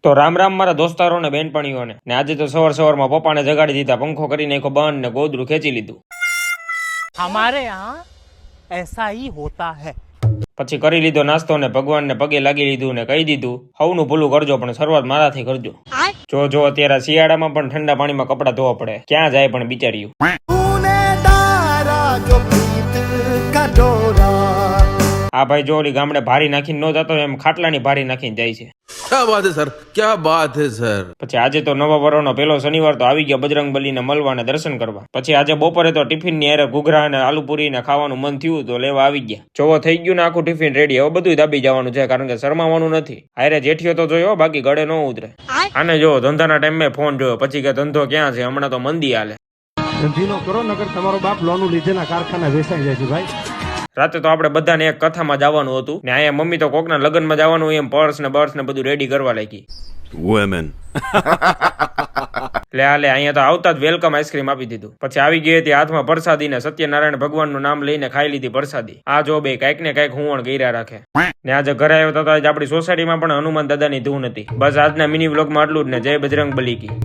તો રામ રામ મારા દોસ્તારો ને બેનપણીઓને ને આજે તો સવારમાં પપ્પાને જગાડી દીધા, પંખો કરી નાખ્યો બંધ ને ગોદડું ખેંચી લીધું. हमारे यहाँ ऐसा ही होता है. પછી કરી લીધો નાસ્તો ને ભગવાનને પગે લાગી લીધું ને કહી દીધું હવનું ભૂલું કરજો પણ શરૂઆત મારાથી કરજો. જો અત્યારે શિયાળામાં પણ ઠંડા પાણીમાં કપડાં ધોવા પડે, ક્યાં જાય પણ બિચાર્યું. આ ભાઈ જો ઓલી ગામડે ભારી નાખીને ન જતો એમ ખાટલાની ભારી નાખીને જાય છે. क्या बात है सर, क्या बात है सर. પછી આજે તો નવા વર્ષનો પહેલો શનિવાર તો આવી ગયા બજરંગબલીને મળવા ને દર્શન કરવા. પછી આજે બપોરે તો ટિફિન ની હારે ઘૂઘરા ને આલુપુરી ને ખાવાનું મન થયું તો લેવા આવી ગયા. જોવો થઈ ગયું ને આખું ટિફિન રેડી. હવે બધું દાબી જવાનું છે કારણ કે શરમાવાનું નથી. હારે જેઠિયો તો જોયો, બાકી ગળે ન ઉતરે. આને જો ધંધાના ટાઈમે ફોન જોયો, પછી કે ધંધો ક્યાં છે, હમણાં તો મંદી હાલે. ધંધીનો કરો નકર તમારો બાપ લોનું લીધેના કારખાના વેચાઈ જાય છે ભાઈ. રાતે તો આપણે બધાને એક કથામાં જવાનું હતું ને અહીંયા મમ્મી તો કોકના લગ્નમાં જવાનું એમ પર્સ ને બર્સ ને બધું રેડી કરવા લાગી. Women. લે અહીંયા તો આવતા જ વેલકમ આઈસ્ક્રીમ આપી દીધું. પછી આવી ગઈ હતી હાથમાં પ્રસાદી ને સત્યનારાયણ ભગવાનનું નામ લઈને ખાઈ લીધી પ્રસાદી. આ જો બે કઈક ને કઈક હુંવણ ગઈરા રાખે. ને આજે ઘરે આવ્યો તો આજે આપણી સોસાયટીમાં પણ હનુમાન દાદાની ધૂન હતી. બસ આજના મિની વ્લોગમાં આટલું જ ને. જય બજરંગ બલી કી.